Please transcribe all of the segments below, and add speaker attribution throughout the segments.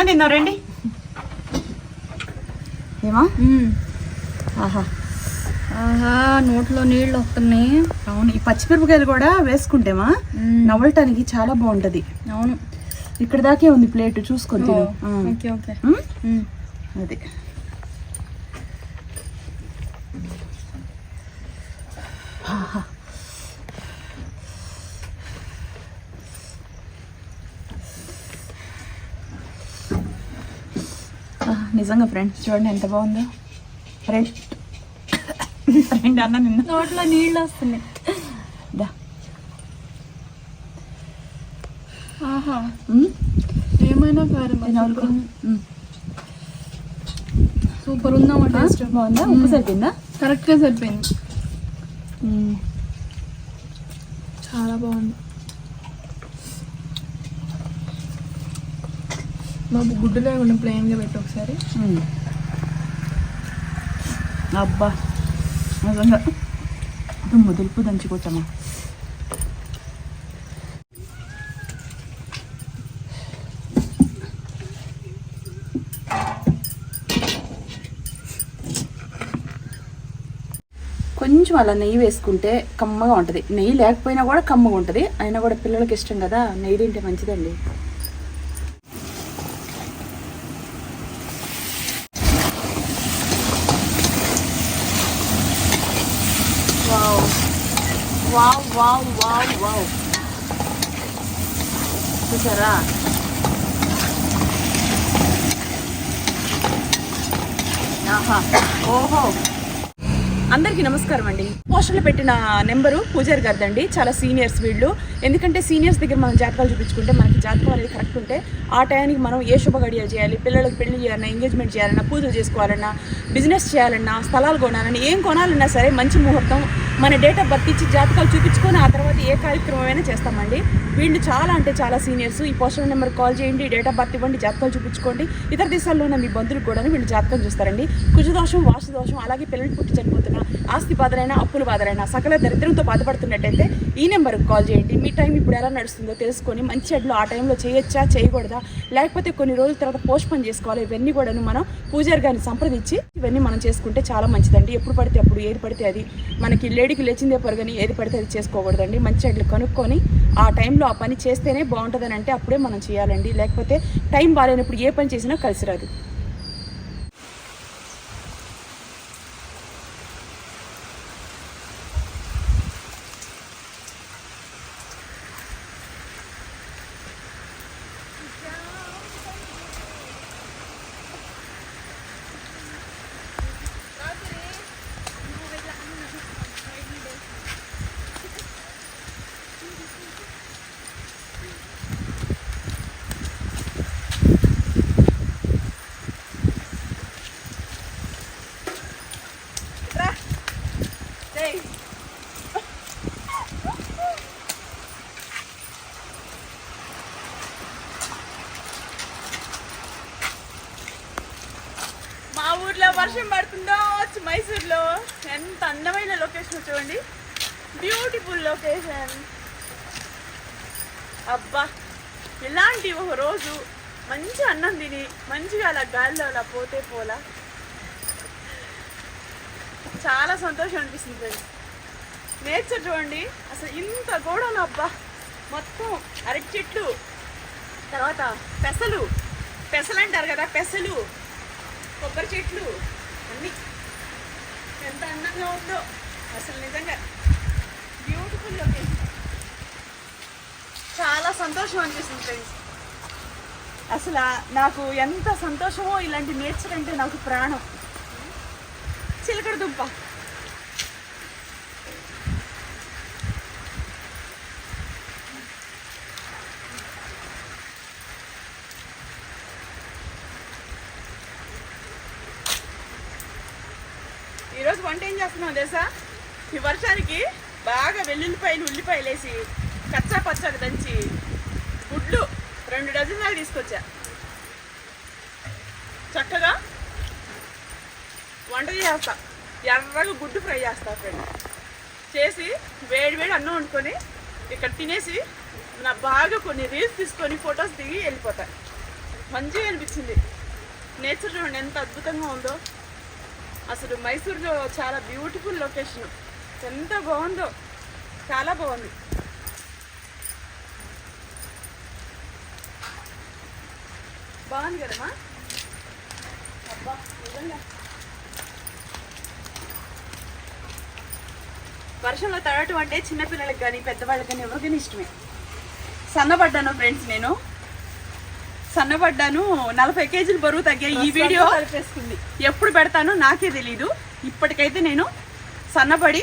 Speaker 1: చేసుకొని తిందాం రండి. ఏమా ఆహా
Speaker 2: ఆహా నోట్లో నీళ్ళు వస్తున్నాయి.
Speaker 1: అవును, ఈ పచ్చిమిరపకాయలు కూడా వేసుకుంటేమా నవ్వటానికి చాలా బాగుంటది.
Speaker 2: అవును,
Speaker 1: ఇక్కడ దాకే ఉంది ప్లేట్, చూసుకొని తిను.
Speaker 2: Okay okay.
Speaker 1: అది నిజంగా ఫ్రెండ్స్ చూడండి ఎంత బాగుందో. ఫ్రెండ్ అన్న నిన్న
Speaker 2: నోట్లో నీళ్ళు వస్తున్నాయి. ఆహా ఏమైనా సూపర్ ఉందా? టేస్ట్
Speaker 1: బాగుందా? ఉప్పు సరిపోయిందా?
Speaker 2: కరెక్ట్గా సరిపోయింది. చాలా బాగుంది. మాకు గుడ్డు లేకుండా ప్లెయిన్గా పెట్టి ఒకసారి.
Speaker 1: అబ్బా నిజంగా దుమ్ము దులుపు దంచుకోవచ్చమ్మా. కొంచెం అలా నెయ్యి వేసుకుంటే కమ్మగా ఉంటుంది. నెయ్యి లేకపోయినా కూడా కమ్మగా ఉంటుంది. అయినా కూడా పిల్లలకి ఇష్టం కదా, నెయ్యి తింటే మంచిదండి. Wow wow wow wow wow, చూసారా? ఆహా ఓహో. అందరికీ నమస్కారం అండి. పోస్టర్లో పెట్టిన నెంబరు పూజారి గారిదండి. చాలా సీనియర్స్ వీళ్ళు. ఎందుకంటే సీనియర్స్ దగ్గర మనం జాతకాలు చూపించుకుంటే మనకి జాతకం అనేది కరెక్ట్ ఉంటే ఆ టైంకి మనం ఏ శుభగడియలు చేయాలి, పిల్లలకు పెళ్లి చేయాలన్నా, ఎంగేజ్మెంట్ చేయాలన్నా, పూజలు చేసుకోవాలన్నా, బిజినెస్ చేయాలన్నా, స్థలాలు కొనాలన్నా, ఏం కొనాలన్నా సరే మంచి ముహూర్తం మన డేట్ ఆఫ్ బర్త్ ఇచ్చి జాతకాలు చూపించుకొని ఆ తర్వాత ఏ కార్యక్రమమైనా చేస్తామండి. వీళ్ళు చాలా అంటే చాలా సీనియర్స్. ఈ పోస్టర్ నెంబర్ కాల్ చేయండి, డేట్ ఆఫ్ బర్త్ ఇవ్వండి, జాతకాలు చూపించుకోండి. ఇతర దేశాల్లో ఉన్న మీ బంధువులకు కూడా వీళ్ళు జాతకం చూస్తారండి. కుజదోషం, వాస్తు దోషం, అలాగే పిల్లలు పుట్టి చనిపోతున్న, ఆస్తి బాధలైనా, అప్పుల బాధలైనా, సకల దరిద్రంతో బాధపడుతున్నట్టయితే ఈ నెంబర్కి కాల్ చేయండి. మీ టైం ఇప్పుడు ఎలా నడుస్తుందో తెలుసుకొని మంచి చెడ్లు ఆ టైంలో చేయొచ్చా, చేయకూడదా, లేకపోతే కొన్ని రోజుల తర్వాత పోస్ట్ పోన్ చేసుకోవాలి, ఇవన్నీ కూడా మనం పూజారి గారిని సంప్రదించి ఇవన్నీ మనం చేసుకుంటే చాలా మంచిదండి. ఎప్పుడు పడితే అప్పుడు ఏది పడితే అది మనకి లేడీకి లేచిందే పొరగని ఏది పడితే అది చేసుకోకూడదండి. మంచి చెడ్లు కనుక్కొని ఆ టైంలో ఆ పని చేస్తేనే బాగుంటుందని అంటే అప్పుడే మనం చేయాలండి. లేకపోతే టైం బాగాలేనప్పుడు ఏ పని చేసినా కలిసి రాదు. మా ఊర్లో వర్షం పడుతుందో మైసూర్లో. ఎంత అందమైన లొకేషన్ చూడండి, బ్యూటిఫుల్ లొకేషన్. అబ్బా, ఇలాంటి ఒక రోజు మంచి అన్నం తిని మంచిగా అలా గాలిలో అలా పోతే పోలా చాలా సంతోషం అనిపిస్తుంది ఫ్రెండ్స్. నేచర్ చూడండి అసలు ఇంత గోడలు. అబ్బా, మొత్తం అరటి చెట్లు, తర్వాత పెసలు అంటారు కదా, పెసలు, కొబ్బరి చెట్లు అన్నీ ఎంత అందంగా ఉందో అసలు. నిజంగా బ్యూటిఫుల్ లొకేషన్. చాలా సంతోషం అనిపిస్తుంది ఫ్రెండ్స్. అసలు నాకు ఎంత సంతోషమో, ఇలాంటి నేచర్ అంటే నాకు ప్రాణం. చిలకడ దుంప ఈరోజు వంట ఏం చేస్తున్నావు తెలుసా? ఈ వర్షానికి బాగా వెల్లుల్లిపాయలు, ఉల్లిపాయలు వేసి కచ్చా పచ్చడి దంచి గుడ్లు 2 డజన్ దాకా తీసుకొచ్చా. చక్కగా వంట చేస్తా, ఎర్రగా గుడ్డు ఫ్రై చేస్తా ఫ్రెండ్. చేసి వేడి వేడి అన్నం వండుకొని ఇక్కడ తినేసి నా బాగా కొన్ని రీల్స్ తీసుకొని ఫొటోస్ దిగి వెళ్ళిపోతా. మంచిగా అనిపించింది. నేచర్ చూడండి ఎంత అద్భుతంగా ఉందో. అసలు మైసూర్లో చాలా బ్యూటిఫుల్ లొకేషన్. ఎంత బాగుందో, చాలా బాగుంది. బాగుంది కదమ్మా. అబ్బా నిజంగా వర్షంలో తడవటం అంటే చిన్నపిల్లలకి కానీ పెద్దవాళ్ళకి కానీ ఎవరికైనా ఇష్టమే. సన్నపడ్డాను ఫ్రెండ్స్, నేను సన్నపడ్డాను. 40 కేజీలు బరువు తగ్గా. ఈ వీడియో కలిపేసుకుంది ఎప్పుడు పెడతానో నాకే తెలీదు. ఇప్పటికైతే నేను సన్నపడి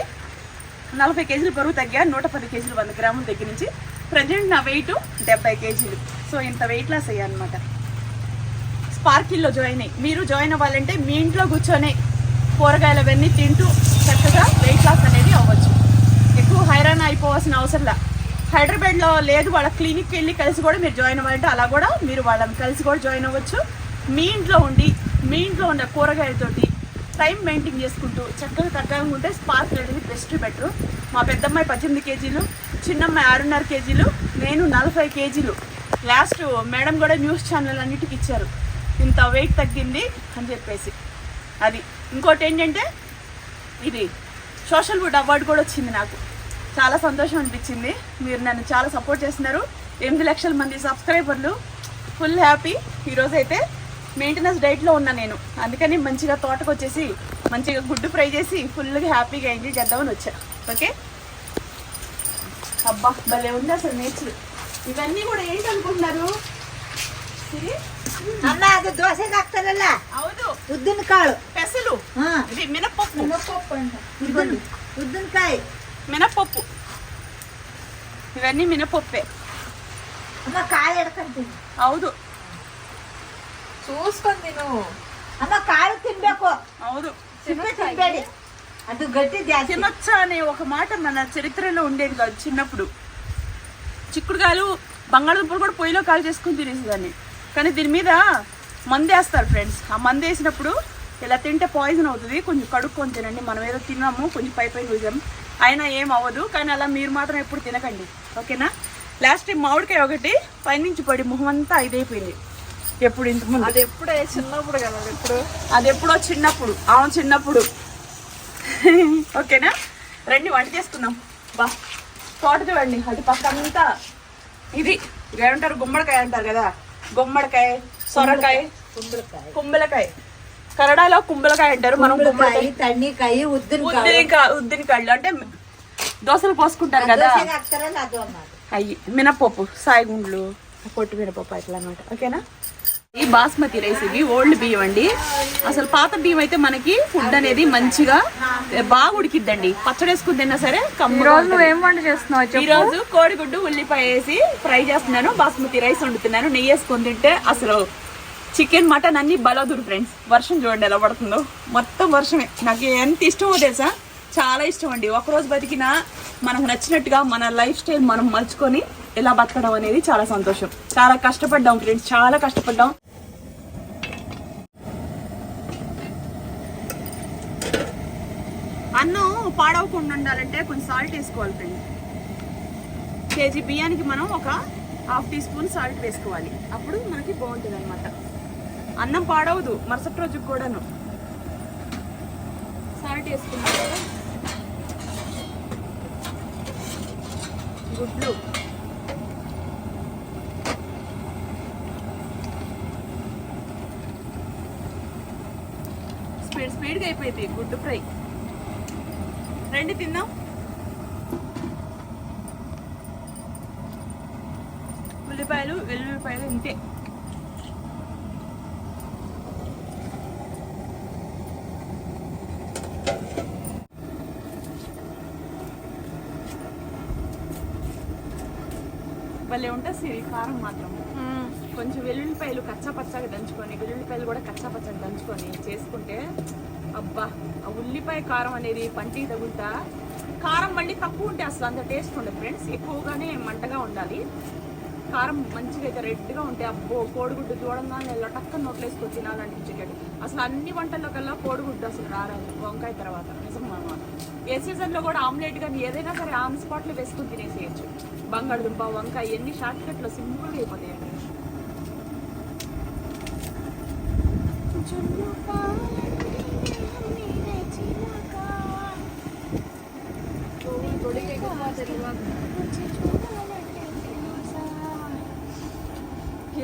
Speaker 1: 40 కేజీలు బరువు తగ్గా. 110 కేజీలు 100 గ్రాముల దగ్గర నుంచి. ప్రజెంట్ నా వెయిట్ 70 కేజీలు. సో ఇంత వెయిట్ లాస్ అయ్యా అనమాట. స్పార్కిల్లో జాయిన్ అయ్యి మీరు జాయిన్ అవ్వాలంటే మీ ఇంట్లో కూర్చొని కూరగాయలు అవన్నీ తింటూ చక్కగా వెయిట్ లాస్ అనేది అవ్వచ్చు. ఎక్కువ హైరాన్ అయిపోవాల్సిన అవసరంలా. హైదరాబాద్లో లేదు, వాళ్ళ క్లినిక్కి వెళ్ళి కలిసి కూడా మీరు జాయిన్ అవ్వాలంటే అలా కూడా మీరు వాళ్ళని కలిసి కూడా జాయిన్ అవ్వచ్చు. మీ ఇంట్లో ఉండి మీ ఇంట్లో ఉన్న కూరగాయలతోటి టైం మెయింటైన్ చేసుకుంటూ చక్కగా తగ్గగా ఉంటే స్పార్క్ అనేది బెస్ట్ బెటర్. మా పెద్దమ్మాయి 18 కేజీలు, చిన్నమ్మాయి 6.5 కేజీలు, నేను 40 కేజీలు. లాస్ట్ మేడం కూడా న్యూస్ ఛానల్ అన్నిటికి ఇచ్చారు ఇంత వెయిట్ తగ్గింది అని చెప్పేసి. అది ఇంకోటి ఏంటంటే ఇది సోషల్ ఫుడ్ అవార్డు కూడా వచ్చింది నాకు. చాలా సంతోషం అనిపించింది. మీరు నన్ను చాలా సపోర్ట్ చేస్తున్నారు. 8 లక్షల మంది సబ్స్క్రైబర్లు. Full happy. ఈరోజు అయితే మెయింటెనెన్స్ డైట్లో ఉన్నా నేను. అందుకని మంచిగా తోటకు వచ్చేసి మంచిగా గుడ్డు ఫ్రై చేసి ఫుల్గా హ్యాపీగా ఎంజాయ్ చేద్దామని వచ్చా. ఓకే. అబ్బా భలే ఉంది అసలు నేచర్. ఇవన్నీ కూడా ఏంటి అనుకుంటున్నారు?
Speaker 3: అమ్మ అది దోశ తాకుతారಲ್ಲ
Speaker 1: ಹೌದು
Speaker 3: ಉದ್ದಿನಕಾಳು
Speaker 1: పెసలు ఇది మినపప్పు
Speaker 2: అంట.
Speaker 3: ఉద్దినకాయ
Speaker 1: మినపప్పు ఇవన్నీ మినపప్పే.
Speaker 3: అమ్మ కాయ ఎడకంತೀನಿ
Speaker 1: ಹೌದು
Speaker 2: చూసుకొని తిను.
Speaker 3: అమ్మ కాಳು తినಬೇಕು
Speaker 1: ಹೌದು
Speaker 3: సిప్పే తినಬೇಡಿ ಅದು గట్టి జాతి.
Speaker 1: తినొచ్చా అనే ఒక మాట మన చరిత్రలో ఉండేది కాదు. చిన్నప్పుడు చిక్కుడుకాయలు బంగాళదుంపలు కూడా పొయ్యిలో కాలు చేసుకుని తినేసేదాన్ని. కానీ దీని మీద మందేస్తారు ఫ్రెండ్స్. ఆ మందు వేసినప్పుడు ఇలా తింటే పాయిజన్ అవుతుంది. కొంచెం కడుక్కొని తినండి. మనం ఏదో తిన్నాము, కొంచెం పై చూసాం, అయినా ఏం అవ్వదు. కానీ అలా మీరు మాత్రం ఎప్పుడు తినకండి, ఓకేనా? లాస్ట్ టైం మామిడికాయ ఒకటి పైనుంచి పడి మొహం అంతా ఇదైపోయింది. ఎప్పుడు ఇంతకుముందు
Speaker 2: అది ఎప్పుడే చిన్నప్పుడు కదా.
Speaker 1: అది ఎప్పుడో చిన్నప్పుడు. అవును చిన్నప్పుడు. ఓకేనా? రండి వంట చేసుకుందాం. బా తోట చూడండి. అటు పక్క అంతా ఇది ఏమంటారు, గుమ్మడికాయ అంటారు కదా. గుమ్మడికాయ, సొరకాయ, కుంబలకాయ. కన్నడలో కుంబలకాయ అంటారు. మనం
Speaker 3: గుమ్మడికాయ, తన్నీకాయ,
Speaker 1: ఉద్దినకాయలు అంటే దోశలు పోసుకుంటారు కదా. అయ్యి మినపప్పు, సాయిగుండ్లు, పొట్టు మినపప్పు అట్లా అనమాట. ఓకేనా? ఈ బాస్మతి రైస్ ఇవి ఓల్డ్ బియ్యం అండి. అసలు పాత బియ్యం అయితే మనకి ఫుడ్ అనేది మంచిగా బాగా ఉడికిద్దండి. పచ్చడి వేసుకుని తిన్నా సరే.
Speaker 2: ఏం వంట చేస్తున్నావు?
Speaker 1: ఈ రోజు కోడిగుడ్డు ఉల్లిపాయ వేసి ఫ్రై చేస్తున్నాను. బాస్మతి రైస్ వండుతున్నాను. నెయ్యి వేసుకొని తింటే అసలు చికెన్ మటన్ అన్ని బలదురు ఫ్రెండ్స్. వర్షం చూడండి ఎలా పడుతుందో. మొత్తం వర్షమే. నాకు ఎంత ఇష్టమో తెలుసా, చాలా ఇష్టం అండి. ఒకరోజు బతికినా మనకు నచ్చినట్టుగా మన లైఫ్ స్టైల్ మనం మలుచుకొని ఇలా బతకడం అనేది చాలా సంతోషం. చాలా కష్టపడ్డాం ఫ్రెండ్స్, చాలా కష్టపడ్డాం. అన్నం పాడవకుండా ఉండాలంటే కొంచెం సాల్ట్ వేసుకోవాలి ఫ్రెండ్స్. కేజీ బియ్యానికి మనం ఒక 1/2 టీ స్పూన్ సాల్ట్ వేసుకోవాలి. అప్పుడు మనకి బాగుంటుంది అనమాట. అన్నం పాడవదు మరుసటి రోజుకి కూడాను. సాల్ట్ వేసుకున్నాం. గుడ్లు స్పీడ్గా అయిపోయింది గుడ్డు ఫ్రై. రండి తిందాం. ఉల్లిపాయలు, వెల్లుల్లిపాయలు ఇంతే. భలే ఉంటుంది కారం మాత్రం. కొంచెం వెల్లుల్లిపాయలు కచ్చా పచ్చగా దంచుకొని, వెల్లుల్లిపాయలు కూడా కచ్చా పచ్చగా దంచుకొని చేసుకుంటే అబ్బా, ఆ ఉల్లిపాయ కారం అనేది పంటికి తగులుతా. కారం మళ్ళీ తక్కువ ఉంటే అసలు అంత టేస్ట్ ఉండదు ఫ్రెండ్స్. ఎక్కువగానే మంటగా ఉండాలి. కారం మంచిగా అయితే రెడ్గా ఉంటే అబ్బో కోడిగుడ్డు చూడంగానే లటక్క నోట్లు వేసుకొని తినాలనిపించేటట్టు. అసలు అన్ని వంటల్లో కల్లా కోడిగుడ్డు అసలు రారాదు వంకాయ తర్వాత. నిజం అన్నమాట. ఏ సీజన్లో కూడా ఆమ్లెట్ కానీ ఏదైనా సరే ఆన్ స్పాట్లో వేసుకొని తినేసేయచ్చు. బంగాళదుంప, వంకాయ ఎన్ని షార్ట్ కట్లో సింపుల్గా అయిపోతాయండి. జున్ను పాలంటే నీరే చిలక.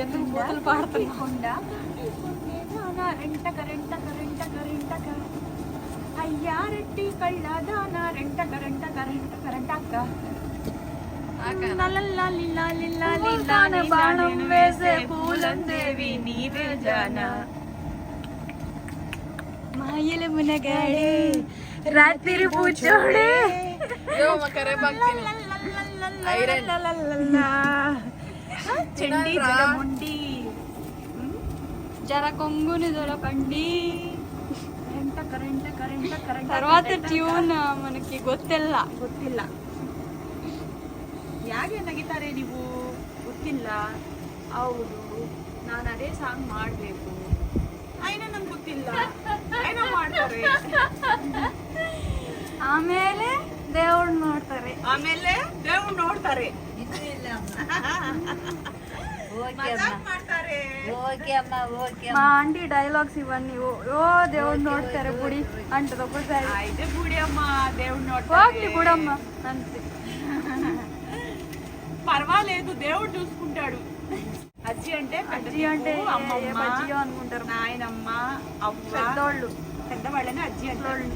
Speaker 2: ఎందుకు బూతులు పాడుతున్నా?
Speaker 1: అయ్యా రెడ్డి కళ్ళదాన రెంట కరెంట కరెంట కరెంటక్క.
Speaker 2: బాణం వేసే పూలందేవి నీవే జాన.
Speaker 1: మాయల మునగాడే
Speaker 2: రాత్రి పూచోడే
Speaker 1: చెండి జలముండి
Speaker 2: జర కొంగుని దొరకండి.
Speaker 1: కరెంట కరెంట కరెంట కరెంట.
Speaker 2: తర్వాత ట్యూన్ మనకి ಗೊತ್ತಿಲ್ಲ.
Speaker 1: ಯಾಕೆ ನಗಿತಾರೆ ನೀವು ಗೊತ್ತಿಲ್ಲ. ಹೌದು, ನಾನು ಅದೇ ಸಾಂಗ್ ಮಾಡಬೇಕು, అయినా ನಂಗೆ ಗೊತ್ತಿಲ್ಲ, అయినా ಮಾಡ್ತಾರೆ.
Speaker 2: ಆಮೇಲೆ దేవుడు ನೋಡ್ತಾರೆ.
Speaker 1: ಆಮೇಲೆ ದೇವ್ರು ನೋಡ್ತಾರೆ,
Speaker 3: ఓకే
Speaker 1: ಮಜಾಕ್ ಮಾಡ್ತಾರೆ.
Speaker 3: అమ్మ ఓకే
Speaker 2: మా ఆంటీ డైలాగ్స్ ఇవన్నీ. ఓ దేవుడు ನೋಡ್ತಾರೆ బుడి అంటది ఒకసారి.
Speaker 1: అయితే బుడి అమ్మ దేవుడు ನೋಡ್ತಾರೆ.
Speaker 2: ಹೋಗ್ಲಿ బుడమ్మ అంతే.
Speaker 1: పర్వాలేదు, దేవుడు చూసుకుంటాడు. అజ్జి అంటే
Speaker 2: అజ్జి అంటే
Speaker 1: అమ్మమ్మ,
Speaker 2: అజ్జియో అనుకుంటారు.
Speaker 1: నాయనమ్మ, అవ్వ,
Speaker 2: పెద్దోళ్ళు
Speaker 1: పెద్దవాళ్ళని అజ్జి అంటారు.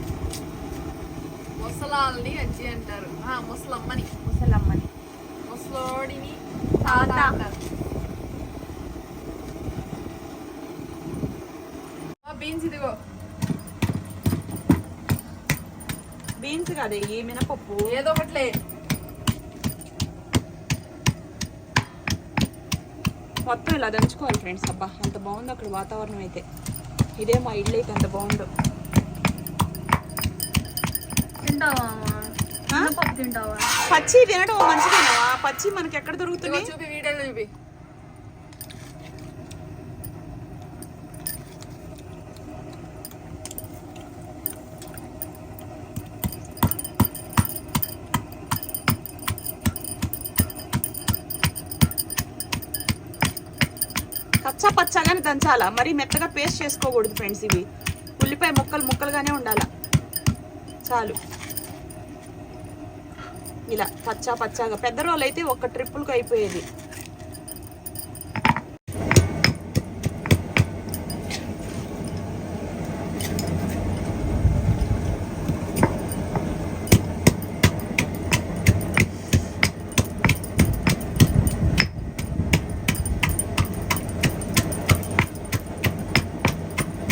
Speaker 4: ముసలాల్ని అజ్జి అంటారు. ముసలమ్మని
Speaker 1: ముసలమ్మని,
Speaker 4: ముసలోడిని
Speaker 2: తాత
Speaker 4: అంటారు. బీన్స్ ఇదిగో.
Speaker 1: బీన్స్ కాదు, ఈ మినపప్పు.
Speaker 4: ఏదో ఒకట్లే.
Speaker 1: మొత్తం ఇలా దంచుకోవాలి ఫ్రెండ్స్. అబ్బా అంత బాగుంది అక్కడ వాతావరణం అయితే. ఇదే మా ఇల్లు అయితే అంత బాగుందో.
Speaker 2: తింటావా మినపప్పు తింటావా?
Speaker 1: పచ్చి తినడం మంచిదేనా? పచ్చి మనకి ఎక్కడ
Speaker 4: ఇదిగో
Speaker 1: దొరుకుతుంది?
Speaker 4: చూపి, వీడియోలో చూపి.
Speaker 1: పచ్చా పచ్చగానే దంచాలా, మరి మెత్తగా పేస్ట్ చేసుకోకూడదు ఫ్రెండ్స్. ఇవి ఉల్లిపాయ ముక్కలు ముక్కలుగానే ఉండాలా, చాలు. ఇలా పచ్చా పచ్చాగా. పెద్ద రోలు అయితే ఒక ట్రిప్పులకు అయిపోయేది.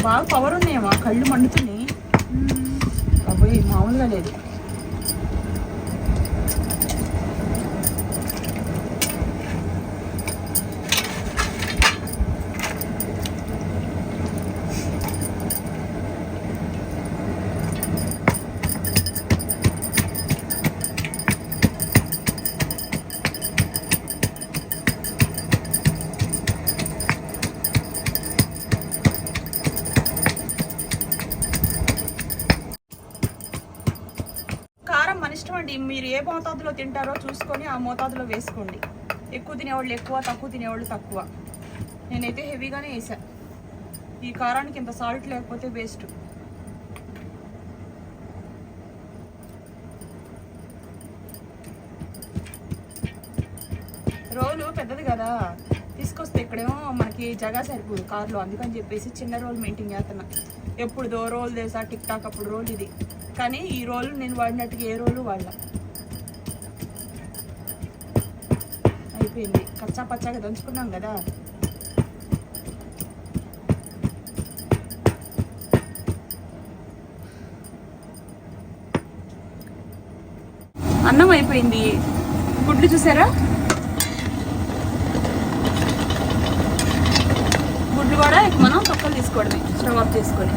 Speaker 1: బాగా పవర్ ఉన్నాయేమో, కళ్ళు మండుతున్నాయి. అబ్బాయి మామూలుగా లేదు. అండి, మీరు ఏ మోతాదులో తింటారో చూసుకొని ఆ మోతాదులో వేసుకోండి. ఎక్కువ తినేవాళ్ళు ఎక్కువ, తక్కువ తినేవాళ్ళు తక్కువ. నేనైతే హెవీగానే వేసా. ఈ కారానికి ఇంత సాల్ట్ లేకపోతే వేస్ట్. రోలు పెద్దది కదా, తీసుకొస్తే ఇక్కడేమో మనకి జగా సరిపోదు కార్లో. అందుకని చెప్పేసి చిన్న రోల్ మెయింటైన్ చేస్తున్నా. ఎప్పుడు రోల్ చేసా టిక్ టాక్ అప్పుడు రోల్ ఇది. కానీ ఈ రోల్ నేను వాడినట్టుగా ఏ రోలు వాడలా. అయిపోయింది. కచ్చా పచ్చాగా దంచుకున్నాం కదా. అన్నం అయిపోయింది. గుడ్లు చూసారా? గుడ్లు కూడా ఇక మనం తొక్కలు తీసుకోవడమే, స్టవ్ ఆఫ్ చేసుకొని.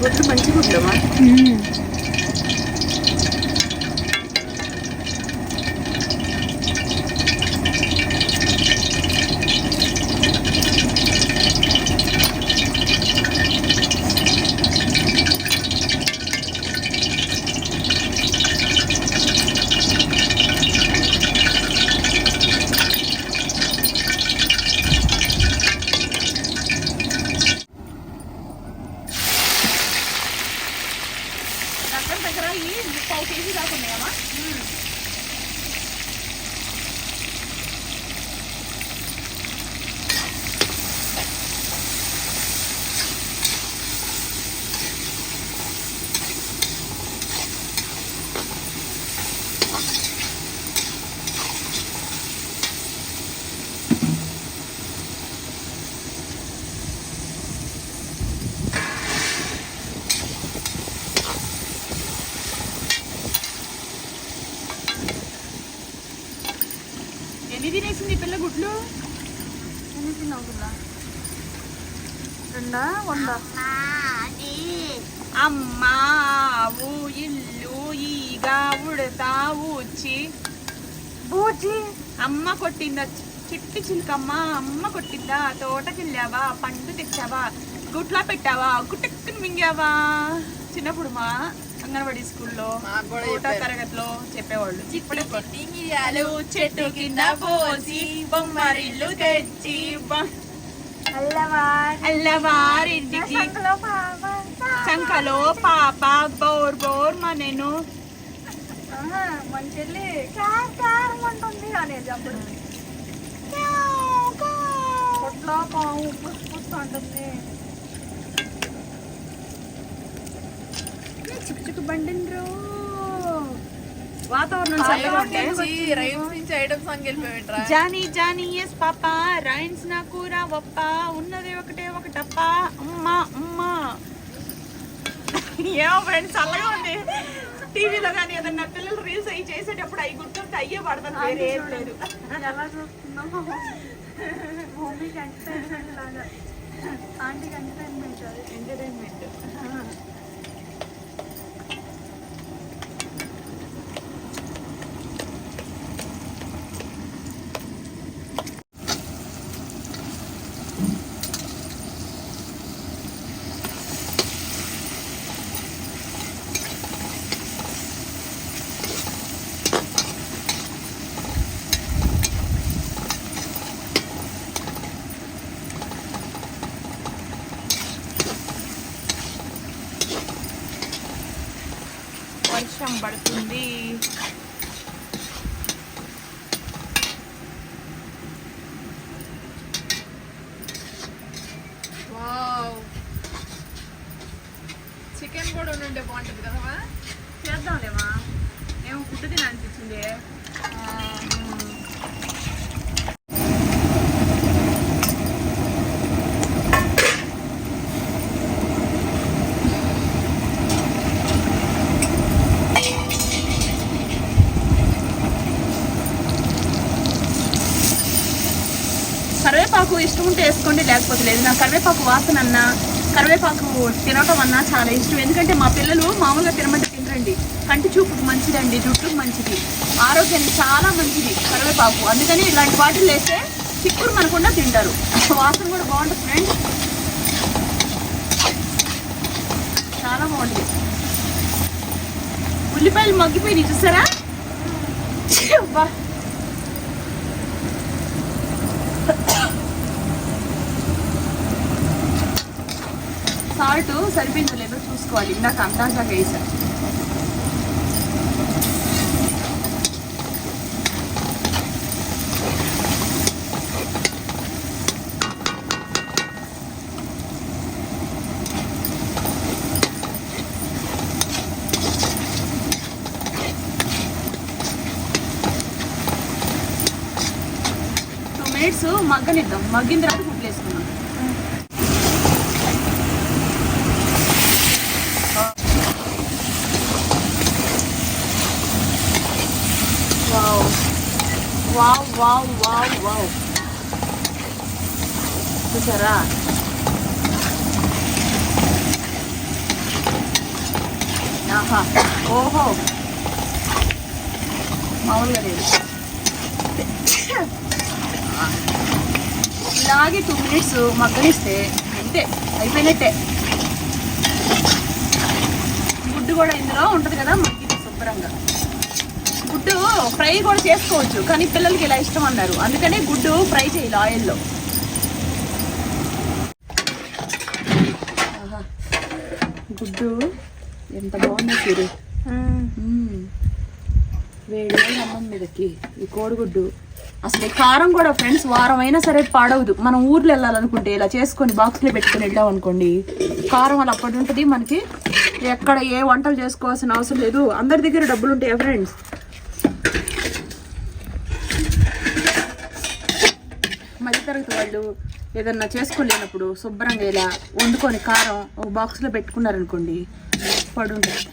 Speaker 1: గుడ్లు మంచి గుడ్లమా? దగ్గర ఈ 1/4 కేజీ దాకా ఉన్నాయమ్మా. ఎన్ని తినేసింది ఈ పిల్ల గుడ్లు?
Speaker 2: ఎన్ని తిన్నావులా? 2 1
Speaker 1: అమ్మా ఊ ఇల్లు ఈగ ఉడతా ఊచి
Speaker 2: బూచి
Speaker 1: అమ్మ కొట్టిందా చిట్టి చిలుకమ్మ అమ్మ కొట్టిందా తోటకెళ్ళావా పండు తెచ్చావా గుట్లా పెట్టావా గుట్టెక్కుని మింగావా. చిన్నప్పుడు మా అంగన్వాడీ స్కూల్లో
Speaker 4: మాకు కూడా
Speaker 1: తోట
Speaker 4: చెప్పారు.
Speaker 1: తరగతిలో చెప్పేవాళ్ళు. ఇప్పుడే
Speaker 4: టింగియాలు
Speaker 1: చెట్టు కింద పోసి బొమ్మరిల్లు తెచ్చి అల్లవారింటికి చంకలో పాప బోర్ బోర్ మనెను.
Speaker 2: మంచెల్లి కార్ కార్ అంటుంది అనేది అప్పుడు కొట్లో పాము పుస్తు అంటుంది.
Speaker 1: చుక్కు చుక్కు బండిండ్రు. వాతావరణం చల్లగా ఉంటే
Speaker 4: రైమ్స్ నుంచి ఐటమ్ సాంగ్ వెళ్ళిపోయాడు.
Speaker 1: Johnny Johnny yes papa rains నా కూర ఒప్ప ఉన్నది ఒకటే ఒకటప్ప అమ్మా అమ్మా. ఏమో ఫ్రెండ్స్ చల్లగా ఉంది. టీవీలో కానీ ఏదన్నా పిల్లలు రీల్స్ అవి చేసేటప్పుడు అవి గుర్తుంటే అయ్యే పడతాను, వేరే ఏం లేదు.
Speaker 2: ఎలా చూస్తున్నాము మమ్మీకి ఎంటర్టైన్మెంట్ లాగా, ఆంటీకి ఎంటర్టైన్మెంట్ అది.
Speaker 1: ఎంటర్టైన్మెంట్. వర్షం పడుతుంది.
Speaker 4: చికెన్ కూడా ఉంటే బాగుంటుంది కదా.
Speaker 1: చేద్దాంలేమా, ఏమో ఫుడ్ తినాలనిపించింది. కరివేపాకు ఇష్టం ఉంటే వేసుకోండి, లేకపోతే లేదు. నాకు కరివేపాకు వాసన అన్నా కరివేపాకు తినటం అన్నా చాలా ఇష్టం. ఎందుకంటే మా పిల్లలు మామూలుగా తినమంటే తినరండి. కంటి చూపుకు మంచిదండి, జుట్టుకు మంచిది, ఆరోగ్యానికి చాలా మంచిది కరివేపాకు. అందుకని ఇలాంటి వాటిని వేస్తే చిక్కుడు మనకుండా తింటారు. వాసన కూడా బాగుంటుంది ఫ్రెండ్స్, చాలా బాగుంటుంది. ఉల్లిపాయలు మగ్గిపోయి చూసారా? అబ్బా సాల్ట్ సరిపోయిందో లేదో చూసుకోవాలి. ఇందాక అంతా వేసా. మినిట్స్ మగ్గనిద్దాం. మగ్గిన తర్వాత గుడ్లు వేసుకున్నాం. వావ్ వావ్ వావ్ వావ్, చూసారా? ఆహా ఓహో మామూలుగా లేదు. ఇలాగే 2 minutes మగ్గనిస్తే అంతే అయిపోయినట్టే. గుడ్డు కూడా ఇందులో ఉంటుంది కదా మగ్గిది శుభ్రంగా. గుడ్డు ఫ్రై కూడా చేసుకోవచ్చు కానీ పిల్లలకి ఇలా ఇష్టం అన్నారు, అందుకనే గుడ్డు ఫ్రై చేయాలి ఆయిల్లో. గుడ్డు ఎంత బాగుంది చూడు. వేడి వేడి అన్నం మీదకి ఈ కోడిగుడ్డు. అసలు ఈ కారం కూడా ఫ్రెండ్స్ వారం అయినా సరే పాడవదు. మనం ఊర్లో వెళ్ళాలనుకుంటే ఇలా చేసుకొని బాక్స్లో పెట్టుకొని వెళ్ళాం అనుకోండి, కారం అలా అప్పటి ఉంటుంది. మనకి ఎక్కడ ఏ వంటలు చేసుకోవాల్సిన అవసరం లేదు. అందరి దగ్గర డబ్బులు ఉంటాయి ఫ్రెండ్స్. మధ్యతరగతి వాళ్ళు ఏదన్నా చేసుకోలేనప్పుడు శుభ్రంగా ఇలా వండుకొని కారం ఒక బాక్స్లో పెట్టుకున్నారనుకోండి పడుంటుంది.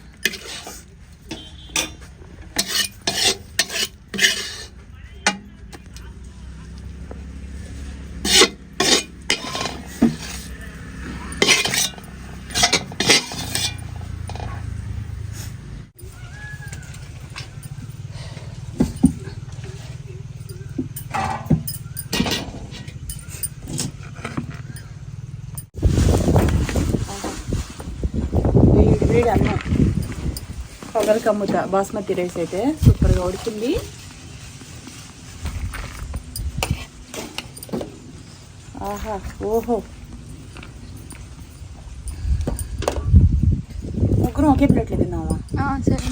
Speaker 1: వేడి అన్నం పొగలకి అమ్ముతా బాస్మతి రైస్ అయితే సూపర్గా ఉడికింది. ఆహా ఓహో ముగ్గురం ఒకే ప్లేట్లో తిన్నామా?
Speaker 2: సరే.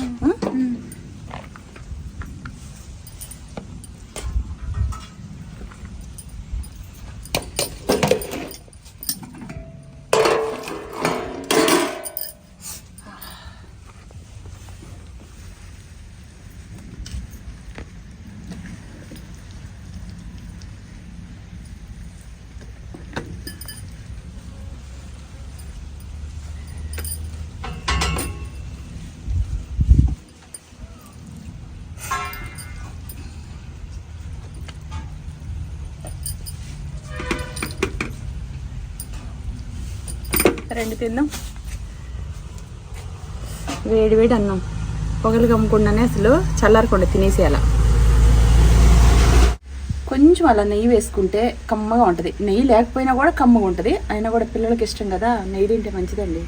Speaker 1: రెండు తిందాం. వేడి వేడి అన్నం పొగలు కమ్ముకుండానే అసలు చల్లారకుండా తినేసేయాల. కొంచెం అలా నెయ్యి వేసుకుంటే కమ్మగా ఉంటుంది. నెయ్యి లేకపోయినా కూడా కమ్మగా ఉంటుంది. అయినా కూడా పిల్లలకి ఇష్టం కదా, నెయ్యి తింటే మంచిదండి.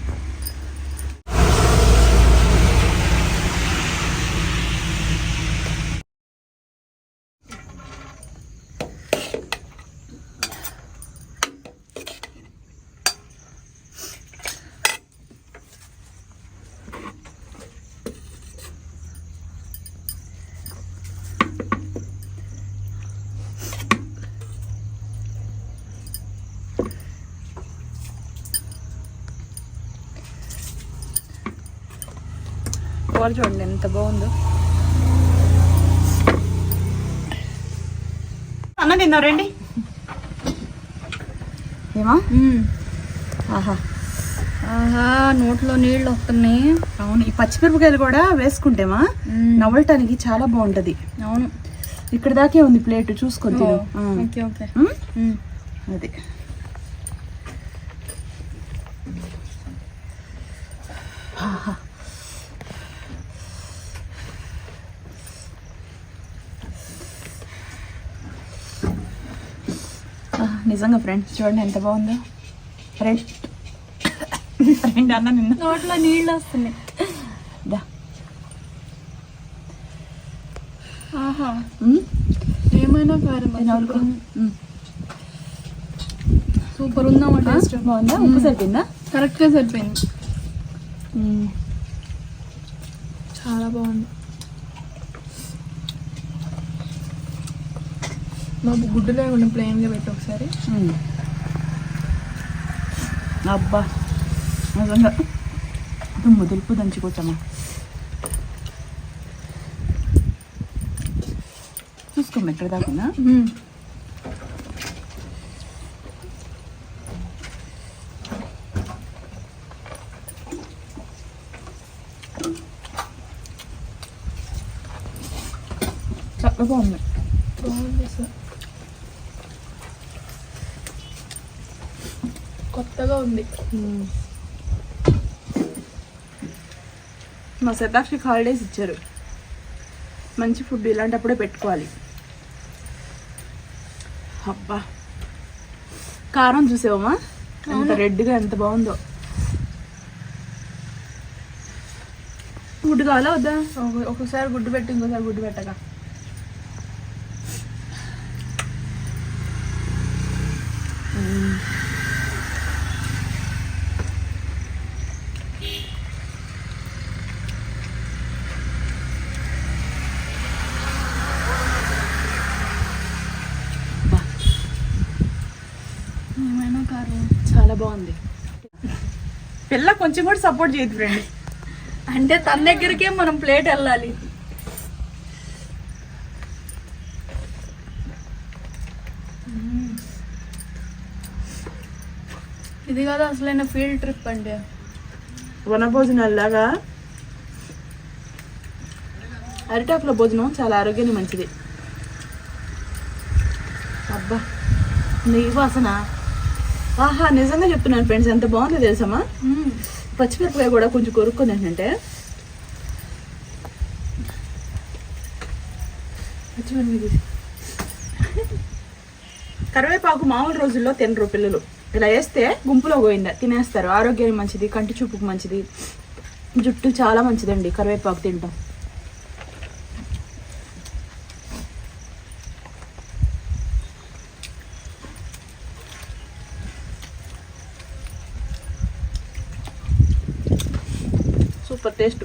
Speaker 1: కూర చూడండి ఎంత బాగుందో. అన్నం తిందాం రండి. ఏమా? ఆహా
Speaker 2: ఆహా నోట్లో నీళ్ళు వస్తున్నాయి.
Speaker 1: అవును, ఈ పచ్చిమిరపకాయలు కూడా వేసుకుంటేమా నవ్వటానికి చాలా బాగుంటది.
Speaker 2: అవును,
Speaker 1: ఇక్కడ దాకే ఉంది ప్లేట్ చూసుకొని తిను.
Speaker 2: Okay okay.
Speaker 1: అది నిజంగా ఫ్రెండ్స్ చూడండి ఎంత బాగుందో. రెండు అన్న నిన్న
Speaker 2: నోట్లో నీళ్ళు వస్తున్నాయి. ఆహా ఏమైనా కారం సూపర్ ఉందా? టేస్ట్
Speaker 1: బాగుందా? ఉప్పు సరిపోయిందా?
Speaker 2: కరెక్ట్గా సరిపోయింది. చాలా బాగుంది. మాకు గుడ్డు లేకుండా ప్లెయిన్గా పెట్టి ఒకసారి.
Speaker 1: అబ్బా నిజంగా దుమ్ము దులుపు దంచుకోవచ్చమ్మా. చూసుకోమ్మా ఎక్కడ దాకా. చాలా బాగుంది.
Speaker 2: బాగుంది సార్, కొత్తగా ఉంది.
Speaker 1: మా శతాక్షికి హాలిడేస్ ఇచ్చారు. మంచి ఫుడ్ ఇలాంటప్పుడే పెట్టుకోవాలి. అబ్బా కారం చూసావమ్మా ఎంత రెడ్గా ఎంత బాగుందో. గుడ్డు కావాలా వద్దా? ఒకసారి గుడ్డు పెట్టి ఇంకోసారి గుడ్డు పెట్టగా.
Speaker 2: ఏమైనా కారం
Speaker 1: చాలా బాగుంది. పిల్ల కొంచెం కూడా సపోర్ట్ చేయదు ఫ్రెండ్.
Speaker 2: అంటే తన దగ్గరికే మనం ప్లేట్ వెళ్ళాలి. ఇది కదా అసలైన ఫీల్డ్ ట్రిప్ అంటే.
Speaker 1: వనభోజనాల్లాగా అరిటాకుల భోజనం చాలా ఆరోగ్యానికి మంచిది. అబ్బా నెయ్యి వాసన, ఆహా నిజంగా చెప్తున్నాను ఫ్రెండ్స్, ఎంత బాగుందో తెలుసమ్మా. పచ్చిమిరపకాయ కూడా కొంచెం కొరుక్కుంది ఏంటంటే కరివేపాకు మామూలు రోజుల్లో తినరు పిల్లలు. ఇలా వేస్తే గుంపులో పోయిందా తినేస్తారు. ఆరోగ్యానికి మంచిది, కంటి చూపుకు మంచిది, జుట్టు చాలా మంచిదండి కరివేపాకు తింటాం. Super taste.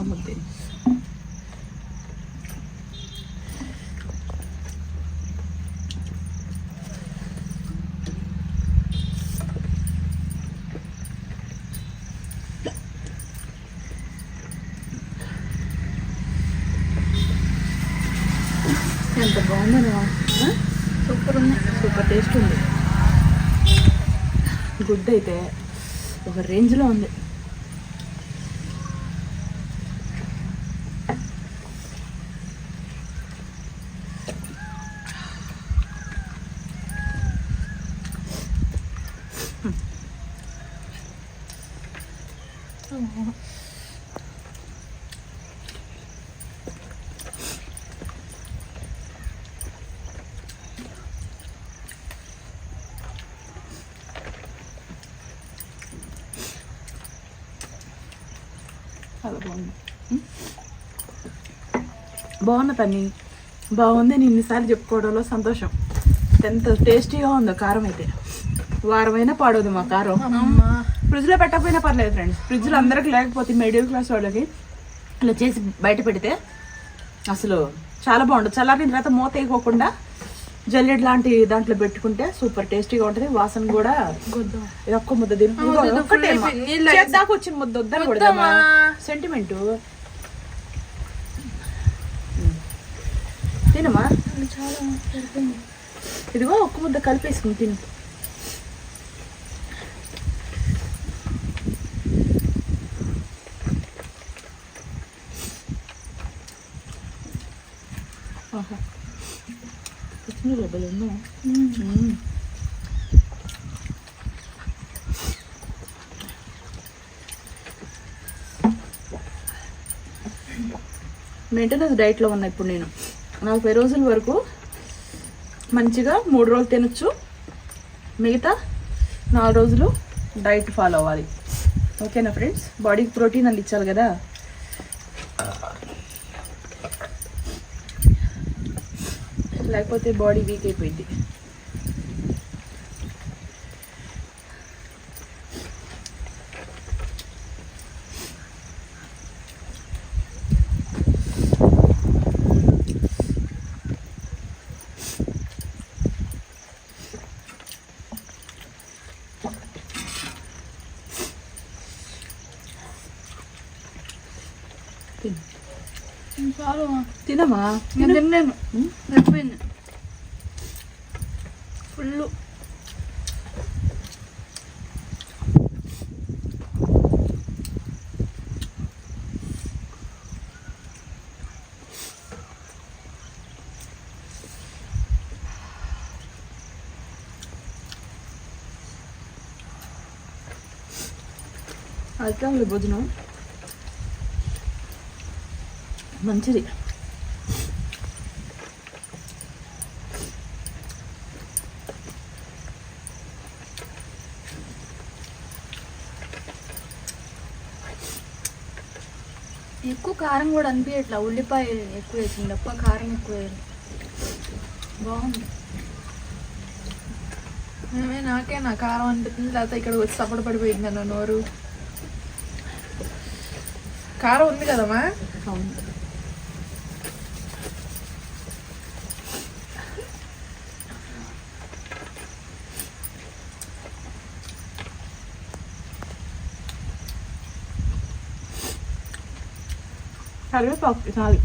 Speaker 1: ముద్దే ఎంత బాగుందన్నా.
Speaker 2: సూపర్ ఉంది,
Speaker 1: సూపర్ టేస్ట్ ఉంది. గుడ్ అయితే ఒక రేంజ్లో ఉంది. చాలా బాగుంది. బాగున్నా తన్ని, బాగుంది నేను ఇన్నిసార్లు చెప్పుకోవడంలో సంతోషం. ఎంత టేస్టీగా ఉందో కారం అయితే. వారమైనా పాడవదు మా కారం. ఫ్రిడ్జ్లో పెట్టకపోయినా పర్లేదు ఫ్రెండ్స్. ఫ్రిడ్జ్లో అందరికి లేకపోతే మిడిల్ క్లాస్ వాళ్ళకి ఇలా చేసి బయట పెడితే అసలు చాలా బాగుంటుంది. చల్లారిన తర్వాత మూత వేయకోకుండా జల్లెడ్ లాంటి దాంట్లో పెట్టుకుంటే సూపర్ టేస్టీగా ఉంటుంది. వాసన కూడా ఒక్క ముద్ద దాకా వచ్చిన ముద్ద వద్దని కూడా సెంటిమెంట్ తినమా. ఇదిగో ఒక్క ముద్ద కలిపేసుకుని తిను. మెయింటెనెన్స్ డైట్లో ఉన్నా ఇప్పుడు నేను. 40 రోజుల వరకు మంచిగా 3 రోజులు తినొచ్చు, మిగతా 4 రోజులు డైట్ ఫాలో అవ్వాలి. ఓకేనా ఫ్రెండ్స్? బాడీకి ప్రోటీన్ అందించాలి కదా. లేకపోతే బాడీ వీక్ అయిపోయింది. తినమా
Speaker 2: నేను తిన్నాను అయిపోయింది ఫుల్.
Speaker 1: అర్థంలో భోజనం మంచిది.
Speaker 2: ఎక్కువ కారం కూడా అనిపించట్లా, ఉల్లిపాయ ఎక్కువ వేసింది తప్ప కారం ఎక్కువ వేయాలి. బాగుంది.
Speaker 4: నాకే నా కారం అనిపిస్తుంది, లేకపోతే ఇక్కడ వచ్చి సపోర్ట్ పడిపోయింది అన్న నోరు. కారం ఉంది కదమ్మా.
Speaker 1: అవును. కరివేపాకు చాలు.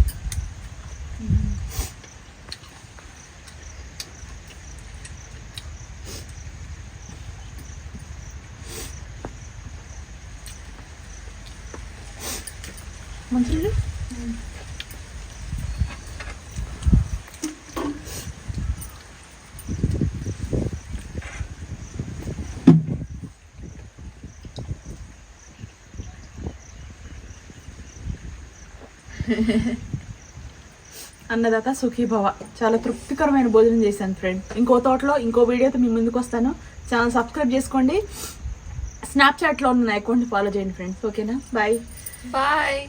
Speaker 1: మంచిది. అన్నదాత సుఖీభవ. చాలా తృప్తికరమైన భోజనం చేశాను ఫ్రెండ్. ఇంకో తోటలో ఇంకో వీడియోతో మీ ముందుకు వస్తాను. ఛానల్ సబ్స్క్రైబ్ చేసుకోండి. స్నాప్చాట్లో ఉన్న నా అకౌంట్ని ఫాలో చేయండి ఫ్రెండ్స్. ఓకేనా? బాయ్.
Speaker 4: బాయ్.